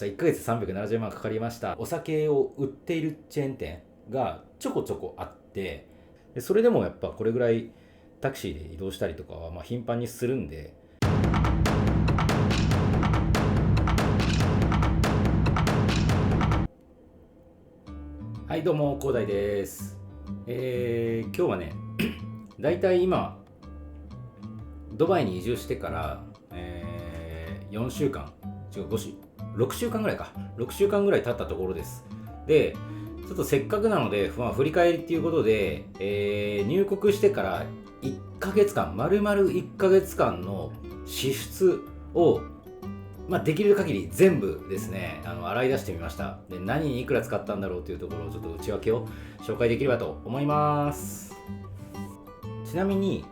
1ヶ月370万かかりました。お酒を売っているチェーン店がちょこちょこあって、でそれでもやっぱこれぐらいタクシーで移動したりとかはまあ頻繁にするんで、はいどうも広大です。今日はねだいたい今ドバイに移住してから、4週間違う5週6週間ぐらいか6週間ぐらい経ったところです。でちょっとせっかくなので、振り返りっていうことで、入国してから1ヶ月間丸々1ヶ月間の支出を、できる限り全部ですね洗い出してみました。で何にいくら使ったんだろうというところをちょっと内訳を紹介できればと思います。ちなみに、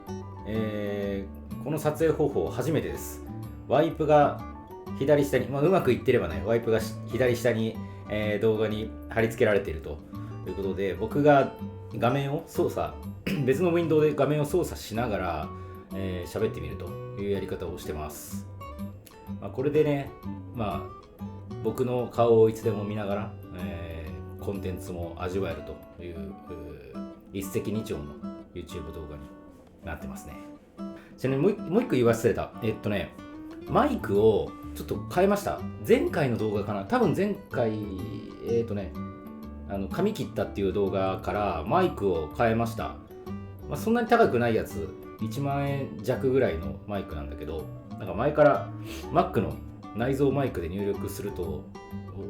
この撮影方法初めてです。ワイプが左下に、うまくいってればねワイプが左下に、動画に貼り付けられているということで、僕が画面を操作別のウィンドウで画面を操作しながら喋ってみるというやり方をしてます。これでね、僕の顔をいつでも見ながら、コンテンツも味わえるという一石二鳥の YouTube 動画になってますね。ちなみにもう一個言い忘れた。マイクをちょっと変えました。前回の動画かな、多分前回髪切ったっていう動画からマイクを変えました。そんなに高くないやつ、1万円弱ぐらいのマイクなんだけど、なんか前から Mac の内蔵マイクで入力すると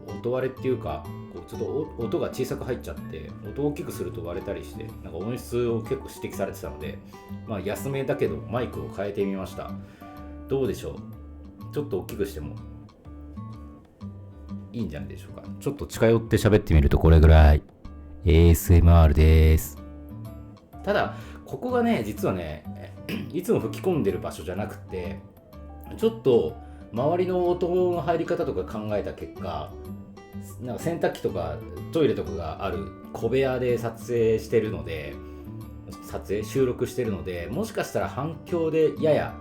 音割れっていうか、ちょっと音が小さく入っちゃって、音を大きくすると割れたりして、なんか音質を結構指摘されてたので、安めだけどマイクを変えてみました。どうでしょう、ちょっと大きくしてもいいんじゃないでしょうか。ちょっと近寄って喋ってみるとこれぐらい ASMR です。ただここがね、実はねいつも吹き込んでる場所じゃなくて、ちょっと周りの音の入り方とか考えた結果、なんか洗濯機とかトイレとかがある小部屋で収録してるので、もしかしたら反響でやや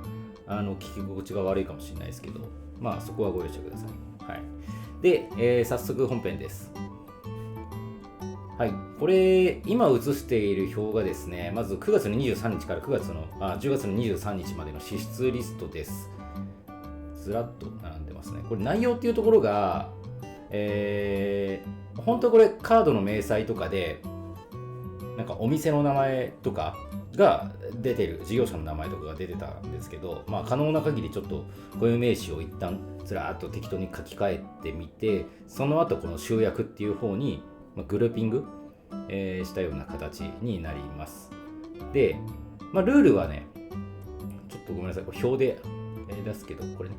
聞き心地が悪いかもしれないですけど、そこはご了承ください。はい。で、早速本編です。はい、これ今映している表がですね、まず9月の23日から10月の23日までの支出リストです。ずらっと並んでますね。これ内容っていうところが、本当これカードの明細とかでなんかお店の名前とかが出てる、事業者の名前とかが出てたんですけど、可能な限りちょっと固有名詞を一旦ずらっと適当に書き換えてみて、その後この集約っていう方にグルーピング、したような形になります。で、ルールはね、ちょっとごめんなさい、これ表で出すけど、これね、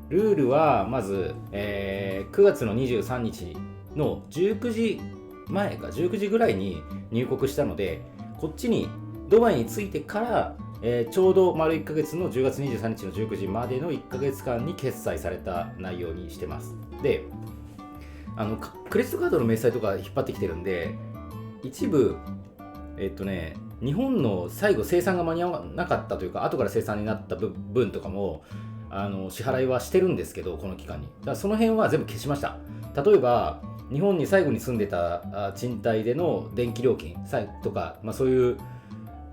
ルールはまず、9月の23日の19時前か19時ぐらいに入国したので、こっちにドバイに着いてから、ちょうど丸1ヶ月の10月23日の19時までの1ヶ月間に決済された内容にしてます。で、クレジットカードの明細とか引っ張ってきてるんで、一部日本の最後生産が間に合わなかったというか、後から生産になった分とかも支払いはしてるんですけど、この期間にだからその辺は全部消しました。例えば日本に最後に住んでた賃貸での電気料金とか、そういう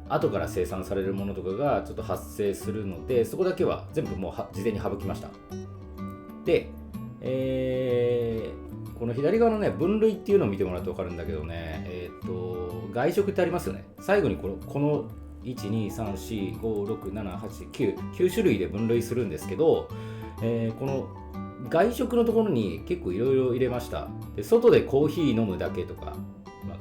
後から生産されるものとかがちょっと発生するので、そこだけは全部もう事前に省きました。で、この左側のね分類っていうのを見てもらうと分かるんだけどね、外食ってありますよね。最後にこの123456789種類で分類するんですけど、この外食のところに結構いろいろ入れました。で、外でコーヒー飲むだけとか、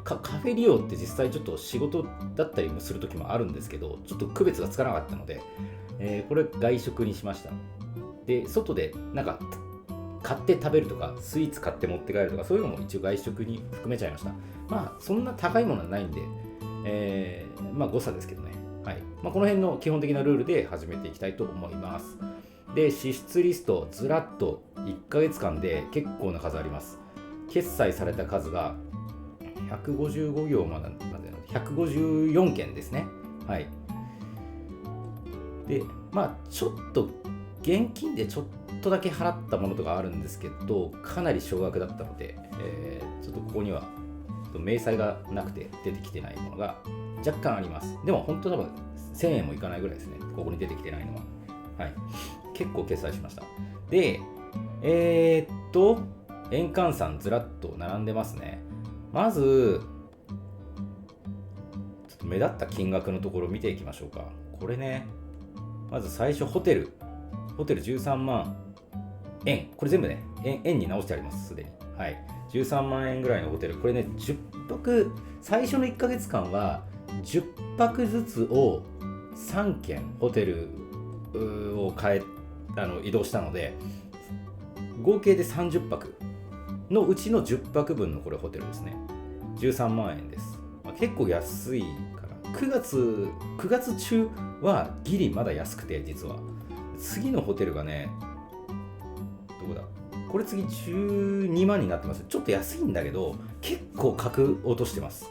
カフェ利用って実際ちょっと仕事だったりもする時もあるんですけど、ちょっと区別がつかなかったので、これ外食にしました。で、外でなんか買って食べるとか、スイーツ買って持って帰るとか、そういうのも一応外食に含めちゃいました。そんな高いものはないんで、誤差ですけどね。はい。この辺の基本的なルールで始めていきたいと思います。で、支出リストずらっと1ヶ月間で結構な数あります。決済された数が155行までの154件ですね。はい。で、ちょっと現金でちょっとだけ払ったものとかあるんですけど、かなり少額だったので、ちょっとここには明細がなくて出てきてないものが若干あります。でも本当多分1000円もいかないぐらいですね、ここに出てきてないのは。はい、結構決済しました。で、円換算ずらっと並んでますね。まずちょっと目立った金額のところを見ていきましょうか。これね、まず最初ホテル13万円、これ全部ね円に直してあります、すでに。はい、13万円ぐらいのホテル、これね10泊、最初の1ヶ月間は10泊ずつを3軒ホテルを移動したので、合計で30泊のうちの10泊分のこれホテルですね。13万円です。結構安いから9月中はギリまだ安くて、実は次のホテルがね、どこだ、これ次12万になってます。ちょっと安いんだけど結構格落としてます。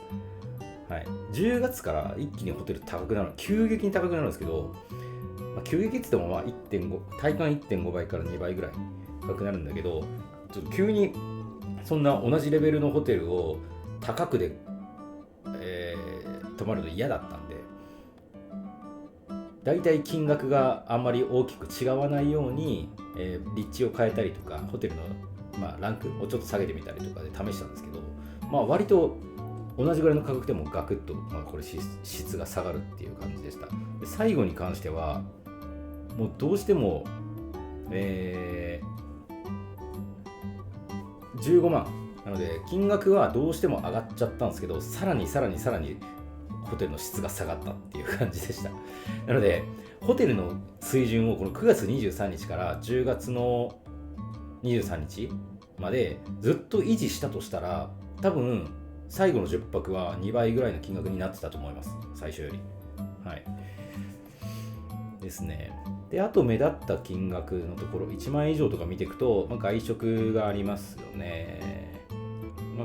はい、10月から一気にホテル高くなる、急激に高くなるんですけど、急激って言っても体感 1.5 倍から2倍ぐらい高くなるんだけど、ちょっと急にそんな同じレベルのホテルを高くで、泊まるの嫌だったんで、だいたい金額があんまり大きく違わないように、立地を変えたりとか、ホテルの、ランクをちょっと下げてみたりとかで試したんですけど、割と同じぐらいの価格でもガクッと、これ質が下がるっていう感じでした。で最後に関してはもうどうしても、15万なので金額はどうしても上がっちゃったんですけど、さらにホテルの質が下がったっていう感じでした。なのでホテルの水準をこの9月23日から10月の23日までずっと維持したとしたら、多分最後の10泊は2倍ぐらいの金額になってたと思います、最初より。はいですね。で、あと目立った金額のところ、1万円以上とか見ていくと、外食がありますよね。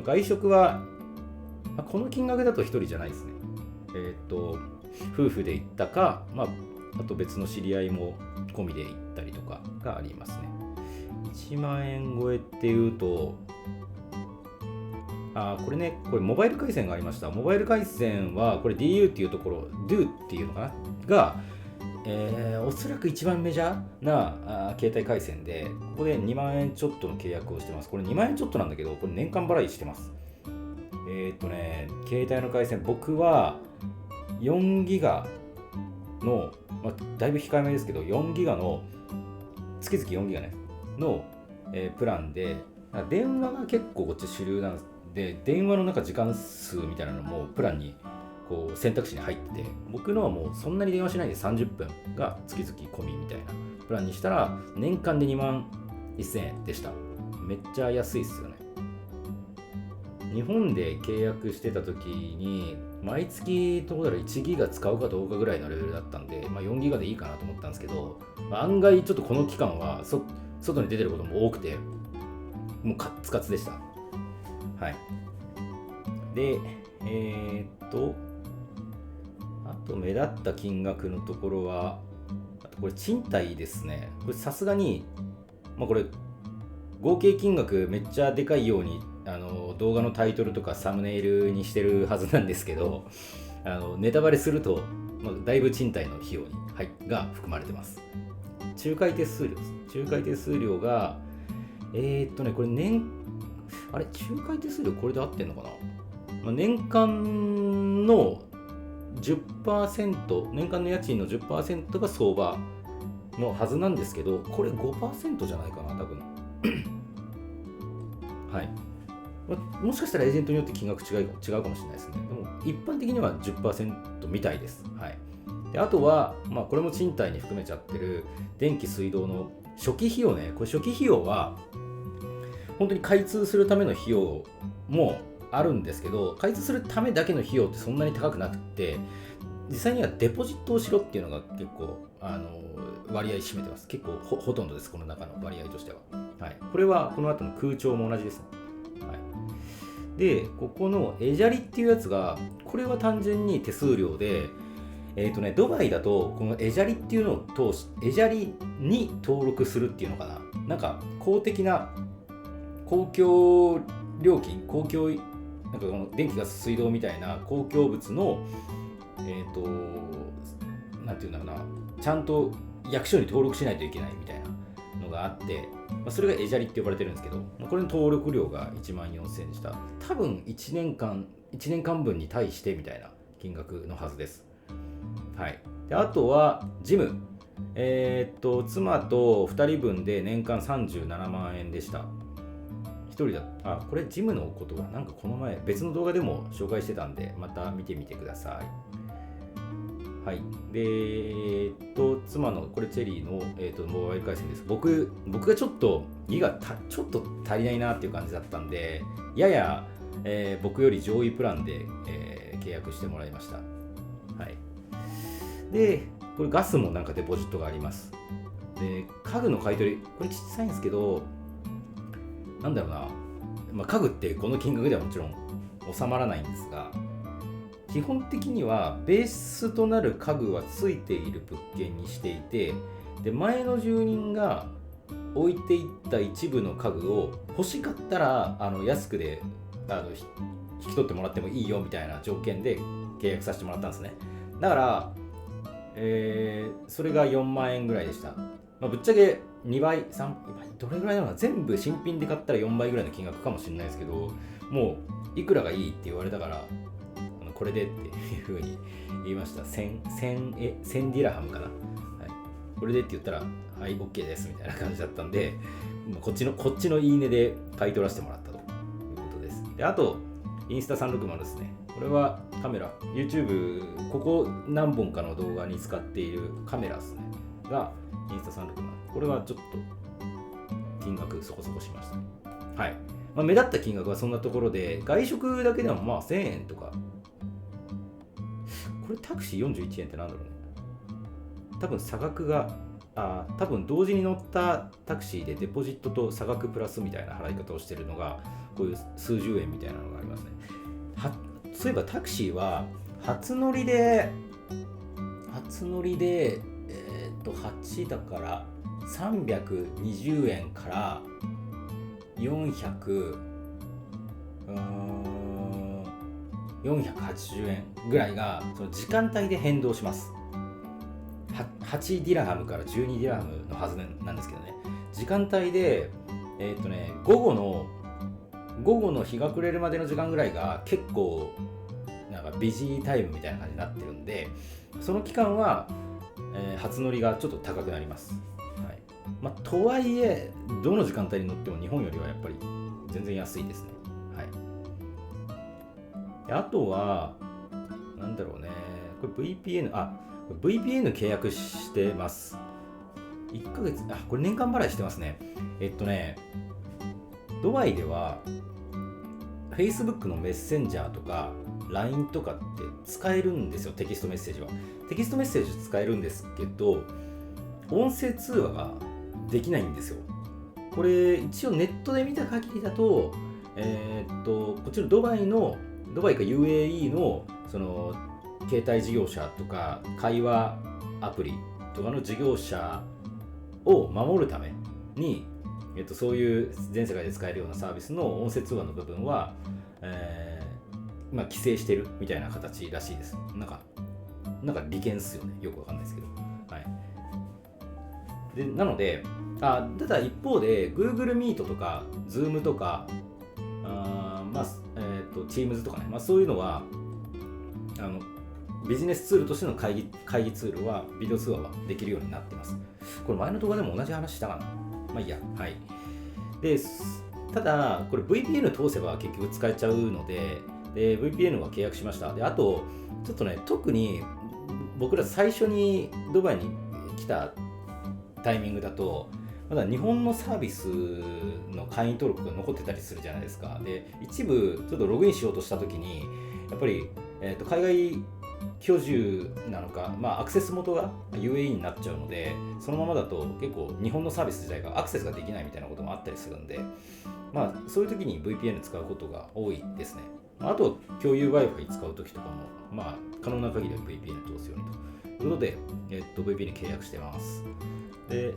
外食は、この金額だと1人じゃないですね。夫婦で行ったか、あと別の知り合いも込みで行ったりとかがありますね。1万円超えっていうと、これモバイル回線がありました。モバイル回線はこれ DU っていうところ、DO っていうのかなが、おそらく一番メジャーな携帯回線で、ここで2万円ちょっとの契約をしてます。これ2万円ちょっとなんだけど、これ年間払いしてます。携帯の回線、僕は4ギガの、だいぶ控えめですけど、4ギガの、月々4ギガね、の、プランで、電話が結構こっち主流なんで、電話の時間数みたいなのもプランにこう選択肢に入ってて、僕のはもうそんなに電話しないで30分が月々込みみたいなプランにしたら、年間で2万1000円でした。めっちゃ安いっすよね。日本で契約してた時に毎月どうだろう1ギガ使うかどうかぐらいのレベルだったんで、4ギガでいいかなと思ったんですけど、案外ちょっとこの期間は外に出てることも多くて、もうカッツカツでした。はい。で、あと目立った金額のところは、あとこれ賃貸ですね。これさすがに、これ合計金額めっちゃでかいように動画のタイトルとかサムネイルにしてるはずなんですけど、ネタバレすると、だいぶ賃貸の費用に、が含まれてます。仲介手数料です。仲介手数料がこれ仲介手数料これで合ってんのかな、年間の 10%、年間の家賃の 10% が相場のはずなんですけど、これ 5% じゃないかな、多分。はい。もしかしたらエージェントによって金額違うかもしれないですね。でも一般的には 10% みたいです。はい。であとは、これも賃貸に含めちゃってる電気水道の初期費用ね。これ初期費用は本当に開通するための費用もあるんですけど、開通するためだけの費用ってそんなに高くなくて、実際にはデポジットをしろっていうのが結構割合占めてます。結構 ほとんどです、この中の割合としては。はい、これはこの後の空調も同じですね。はい、でここのエジャリっていうやつが、これは単純に手数料で、ドバイだとこのエジャリっていうのをエジャリに登録するっていうのかな、なんか公的な公共料金、公共なんかこの電気ガス水道みたいな公共物のなんていうんだろうな、ちゃんと役所に登録しないといけないみたいなのがあって、それがエジャリって呼ばれてるんですけど、これの登録料が14,000円でした。多分1年間分に対してみたいな金額のはずです。はい。で、あとはジム、妻と2人分で年間37万円でした。1人だ。これジムのことはなんかこの前別の動画でも紹介してたんで、また見てみてください。はい。で、妻のこれチェリーの、モバイル回線です。僕がちょっとギガちょっと足りないなっていう感じだったんで、やや、僕より上位プランで、契約してもらいました。はい。で、これガスもなんかデポジットがあります。で、家具の買い取り、これ小さいんですけど、なんだろうな、家具ってこの金額ではもちろん収まらないんですが、基本的にはベースとなる家具はついている物件にしていて、で前の住人が置いていった一部の家具を欲しかったら安くで引き取ってもらってもいいよみたいな条件で契約させてもらったんですね。だから、それが4万円ぐらいでした。ぶっちゃけ2倍3倍どれぐらいなのかな、全部新品で買ったら4倍ぐらいの金額かもしれないですけど、もういくらがいいって言われたからこれでっていう風に言いました。1000ディラハムかな、はい、これでって言ったらはい OK ですみたいな感じだったんで、こっちのいいねで買い取らせてもらったということです。で、あとインスタ360ですね。これはカメラ YouTube ここ何本かの動画に使っているカメラですねがインスタ360。これはちょっと金額そこそこしましたね。はい。目立った金額はそんなところで、外食だけでも1000円とか。これタクシー41円ってなんだろうね。多分差額が多分同時に乗ったタクシーでデポジットと差額プラスみたいな払い方をしてるのがこういう数十円みたいなのがありますね。そういえばタクシーは初乗りで8だから320円から480円ぐらいがその時間帯で変動します。8ディラハムから12ディラハムのはずなんですけどね、時間帯で午後の日が暮れるまでの時間ぐらいが結構なんかビジータイムみたいな感じになってるんで、その期間は、初乗りがちょっと高くなります。はい。とはいえどの時間帯に乗っても日本よりはやっぱり全然安いですね。はい。で、あとはなんだろうね、これ VPN 契約してます。1ヶ月これ年間払いしてますね。ドバイでは Facebook のメッセンジャーとか LINE とかって使えるんですよ。テキストメッセージは使えるんですけど、音声通話ができないんですよ。これ一応ネットで見た限りだとこっちのドバイか UAE のその携帯事業者とか会話アプリとかの事業者を守るために、そういう全世界で使えるようなサービスの音声通話の部分は、規制してるみたいな形らしいです。なんか利権っすよね。よくわかんないですけど。はい。で、なので、ただ一方で Google Meet とか Zoom とかTeams とかね、そういうのはビジネスツールとしての会議ツールはビデオ通話はできるようになってます。これ前の動画でも同じ話したかな。いいや。はい。で、ただこれ VPN 通せば結局使えちゃうので、VPN は契約しました。で、あとちょっとね、特に僕ら最初にドバイに来たタイミングだとまだ日本のサービスの会員登録が残ってたりするじゃないですか。で、一部ちょっとログインしようとした時にやっぱり、海外居住なのか、アクセス元が UAE になっちゃうので、そのままだと結構日本のサービス自体がアクセスができないみたいなこともあったりするんで、そういう時に VPN 使うことが多いですね。あと共有 Wi-Fi 使う時とかも、可能な限りは VPN 通すようにということで、VPN 契約してます。で、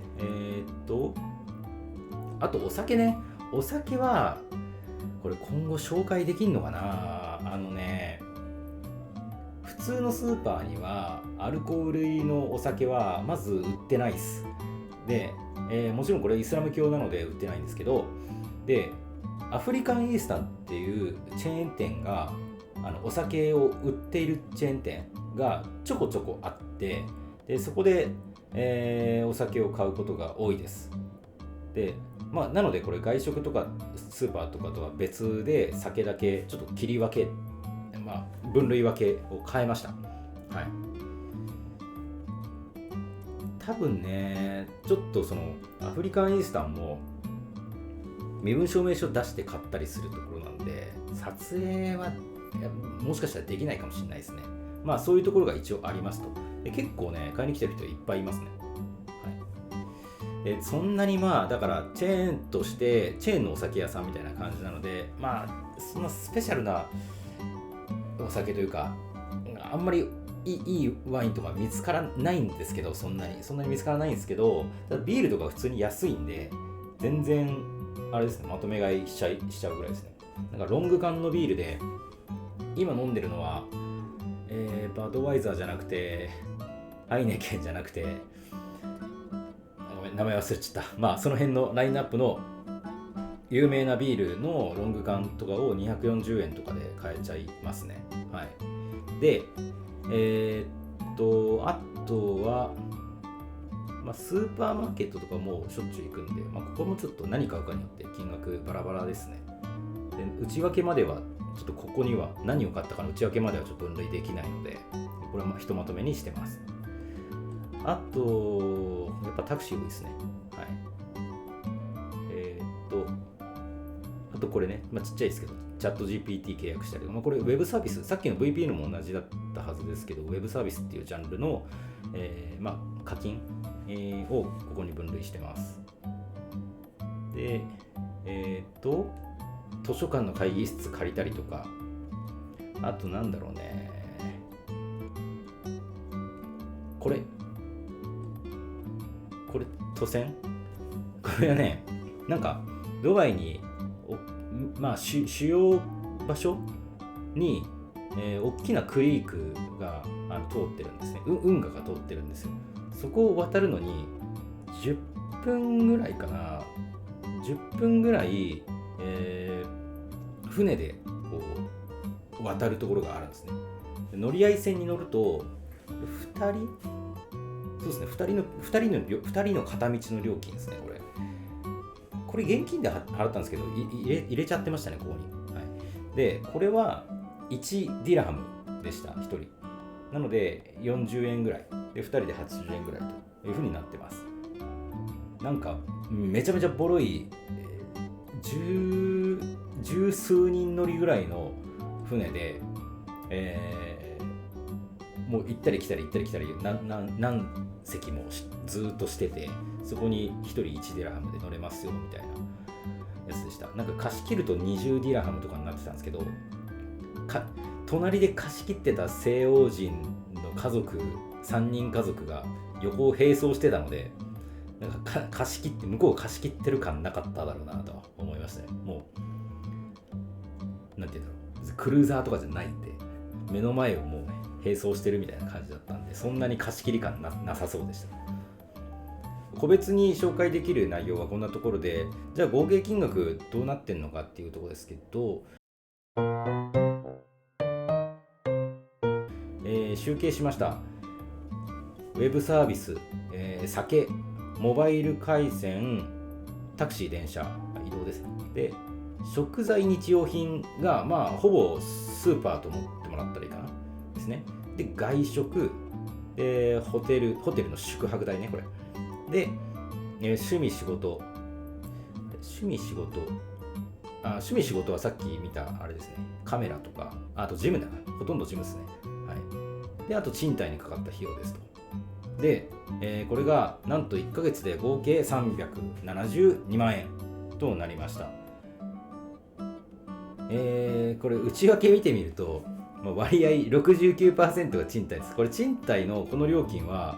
あとお酒ね。お酒はこれ今後紹介できんのかな。普通のスーパーにはアルコール入りのお酒はまず売ってないです。で、もちろんこれイスラム教なので売ってないんですけど、でアフリカンイースタンっていうチェーン店がお酒を売っているチェーン店がちょこちょこあって、でそこで、お酒を買うことが多いです。でなのでこれ外食とかスーパーとかとは別で酒だけちょっと切り分け、分類分けを変えました。はい。多分ね、ちょっとそのアフリカンイースタンも身分証明書出して買ったりするところなんで、撮影はもしかしたらできないかもしれないですね。そういうところが一応ありますと。で結構ね、買いに来てる人いっぱいいますね。はい。そんなにだからチェーンとしてチェーンのお酒屋さんみたいな感じなので、そんなスペシャルなお酒というか、あんまりいいワインとか見つからないんですけど、そんなに見つからないんですけど、ただビールとか普通に安いんで、全然あれですね、まとめ買いしちゃうぐらいですね。なんかロング缶のビールで、今飲んでるのは、バドワイザーじゃなくて、ハイネケンじゃなくて、ごめん、名前忘れちゃった。その辺のラインナップの有名なビールのロング缶とかを240円とかで買えちゃいますね。はい。で、あとは、スーパーマーケットとかもしょっちゅう行くんで、ここもちょっと何買うかによって金額バラバラですね。で内訳まではちょっとここには何を買ったかの内訳まではちょっと分類できないので、これはひとまとめにしてます。あとやっぱタクシー多いですね。はい。あとこれね、ちっちゃいですけど、チャット GPT 契約したり、これウェブサービス、さっきの VPN も同じだったはずですけど、ウェブサービスっていうジャンルの、課金、をここに分類してます。で、図書館の会議室借りたりとか、あとなんだろうね、これ都線、これはね、なんかドバイに主要場所に、大きなクリークが通ってるんですね。運河が通ってるんですよ。そこを渡るのに10分ぐらいかな。10分ぐらい、船でこう渡るところがあるんですね。乗り合い船に乗ると2人、そうですね、2人の片道の料金ですね。これ現金で払ったんですけど、入れちゃってましたね、ここに。はい、でこれは1ディラハムでした、1人なので40円ぐらいで、2人で80円ぐらいという風になってます。なんかめちゃめちゃボロい、十数人乗りぐらいの船で、もう行ったり来たり何席もずっとしてて、そこに1人1ディラハムで乗れますよみたいなやつでした。なんか貸し切ると20ディラハムとかになってたんですけど、隣で貸し切ってた西欧人の家族3人家族が横を並走してたので、なんか貸し切って向こう貸し切ってる感なかっただろうなと思いましたね。もうなんていうんだろう、クルーザーとかじゃないんで、目の前をもう並走してるみたいな感じだったんで、そんなに貸し切り感 なさそうでした。個別に紹介できる内容はこんなところで、じゃあ合計金額どうなってんのかっていうところですけど、集計しました。ウェブサービス、酒、モバイル回線、タクシー、電車、移動ですね。で、食材、日用品がほぼスーパーと思ってもらったらいいかなですね。で、外食、ホテルの宿泊代ね、これ。で、趣味仕事はさっき見たあれですね、カメラとか、あとジムだな、ほとんどジムですね。はい。で、あと賃貸にかかった費用ですと。で、これがなんと1ヶ月で合計372万円となりました。これ内訳見てみると、割合 69% が賃貸です。これ賃貸のこの料金は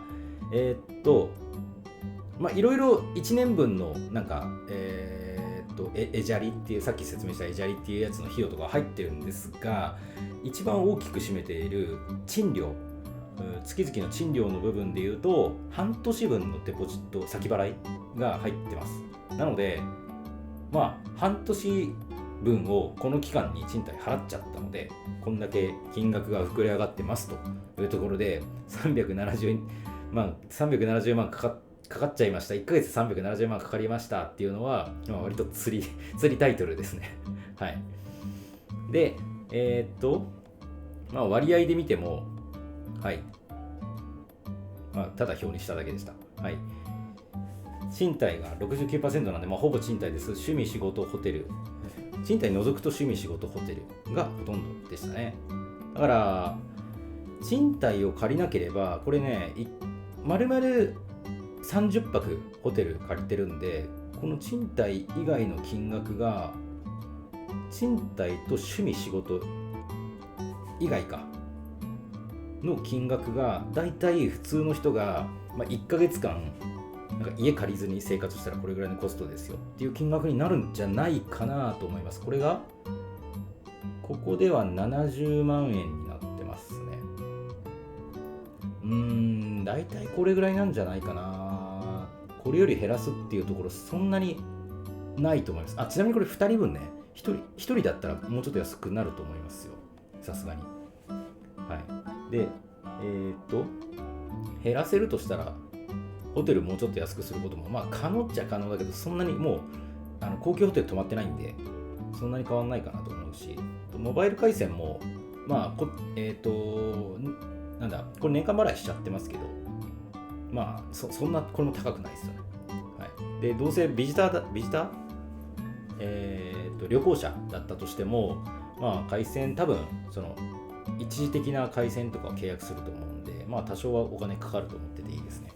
いろいろ1年分のなんか、エジャリっていう、さっき説明したエジャリっていうやつの費用とか入ってるんですが、一番大きく占めている賃料、月々の賃料の部分でいうと半年分のデポジット先払いが入ってます。なので半年分をこの期間に賃貸払っちゃったので、こんだけ金額が膨れ上がってますというところで、370万かかっちゃいました、1ヶ月370万かかりましたっていうのは、割と釣りタイトルですね。はい。で、割合で見ても、はい。ただ表にしただけでした。はい。賃貸が 69% なんで、ほぼ賃貸です。趣味、仕事、ホテル。賃貸除くと趣味、仕事、ホテルがほとんどでしたね。だから、賃貸を借りなければ、これね、丸々30泊ホテル借りてるんで、この賃貸以外の金額が、賃貸と趣味、仕事以外かの金額が、だいたい普通の人が、1ヶ月間なんか家借りずに生活したらこれぐらいのコストですよっていう金額になるんじゃないかなと思います。これがここでは70万円になってますね。だいたいこれぐらいなんじゃないかな。これより減らすっていうところそんなにないと思います。ちなみにこれ2人分ね、1人だったらもうちょっと安くなると思いますよ、さすがに。はい。で、減らせるとしたらホテルもうちょっと安くすることも可能っちゃ可能だけど、そんなにもう高級ホテル泊まってないんでそんなに変わんないかなと思うし、モバイル回線もこれ年間払いしちゃってますけど、そんなこれも高くないですよね。はい。で、どうせビジター旅行者だったとしても、回線多分その一時的な回線とかを契約すると思うんで、多少はお金かかると思ってていいですね。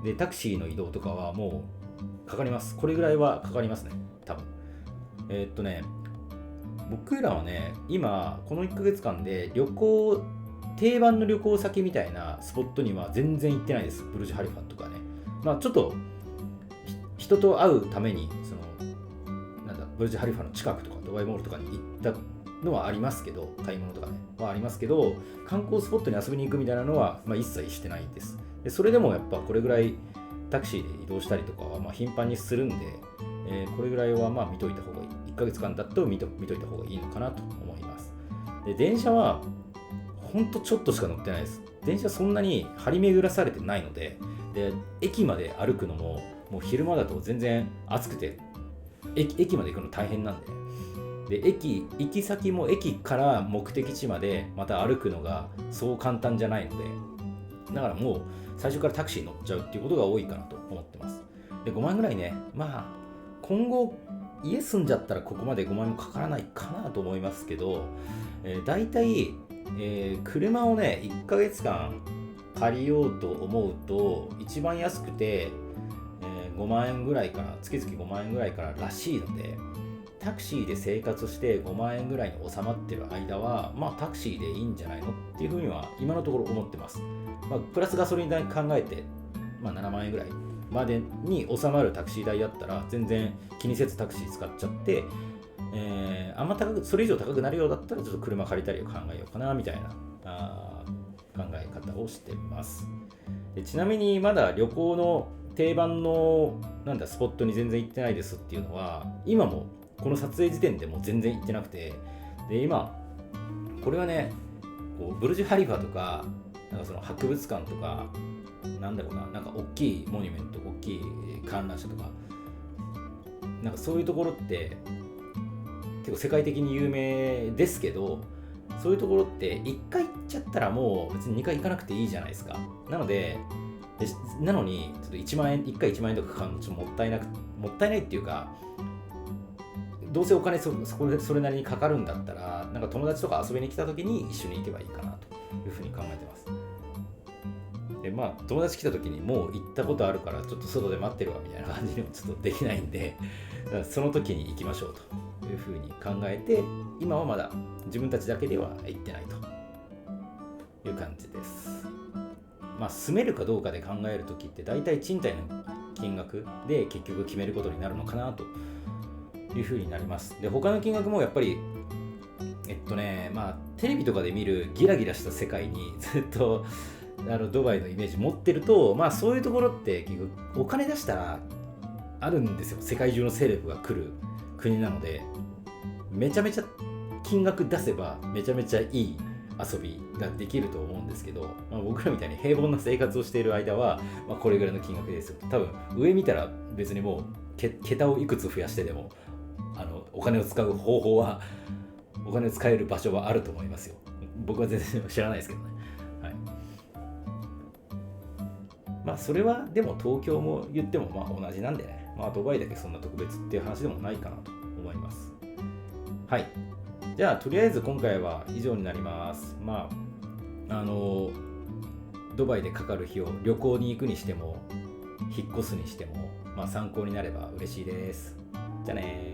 で、タクシーの移動とかはもうかかります。これぐらいはかかりますね、多分。僕らはね、今この1ヶ月間で定番の旅行先みたいなスポットには全然行ってないです。ブルジュハリファとかね。ちょっと人と会うためにブルジュハリファの近くとかドバイモールとかに行ったのはありますけど、買い物とかねはありますけど、観光スポットに遊びに行くみたいなのは、一切してないです。でそれでもやっぱこれぐらいタクシーで移動したりとかは頻繁にするんで、これぐらいは見といた方がいい。1ヶ月間だと見といた方がいいのかなと思います。で、電車はほんとちょっとしか乗ってないです。電車そんなに張り巡らされてないので、駅まで歩くのももう昼間だと全然暑くて駅まで行くの大変なんで、行き先も駅から目的地までまた歩くのがそう簡単じゃないので、だからもう最初からタクシー乗っちゃうっていうことが多いかなと思ってます。で、5万円ぐらいね、今後家住んじゃったらここまで5万円もかからないかなと思いますけど、だいたい車をね1ヶ月間借りようと思うと一番安くて、5万円ぐらいから月々5万円ぐらいかららしいので、タクシーで生活して5万円ぐらいに収まってる間はタクシーでいいんじゃないのっていうふうには今のところ思ってます。プラスガソリン代考えて、7万円ぐらいまでに収まるタクシー代だったら全然気にせずタクシー使っちゃって、あんまそれ以上高くなるようだったらちょっと車借りたりを考えようかなみたいな考え方をしてます。で、ちなみにまだ旅行の定番のスポットに全然行ってないですっていうのは、今もこの撮影時点でも全然行ってなくて、で今これはね、ブルジュハリファとかその博物館とか大きいモニュメント、大きい観覧車とかそういうところって結構世界的に有名ですけど、そういうところって1回行っちゃったらもう別に2回行かなくていいじゃないですか。なのにちょっと1回1万円とかかかるのちょっともったいないっていうか、どうせお金それなりにかかるんだったら友達とか遊びに来た時に一緒に行けばいいかなというふうに考えてます。で、友達来た時にもう行ったことあるからちょっと外で待ってるわみたいな感じにもちょっとできないんで、だからその時に行きましょうというふうに考えて、今はまだ自分たちだけでは行ってないという感じです。住めるかどうかで考える時って大体賃貸の金額で結局決めることになるのかなという風になります。で、他の金額もやっぱりテレビとかで見るギラギラした世界にずっとドバイのイメージ持ってると、そういうところって結局お金出したらあるんですよ。世界中のセレブが来る国なので、めちゃめちゃ金額出せばめちゃめちゃいい遊びができると思うんですけど、僕らみたいに平凡な生活をしている間は、これぐらいの金額ですよ。多分上見たら別にもう桁をいくつ増やしてでもお金を使う方法は、お金を使える場所はあると思いますよ。僕は全然知らないですけどね。はい。それはでも東京も言っても同じなんでね。ドバイだけそんな特別っていう話でもないかなと思います。はい。じゃあとりあえず今回は以上になります。ドバイでかかる費用、旅行に行くにしても引っ越すにしても、参考になれば嬉しいです。じゃあねー。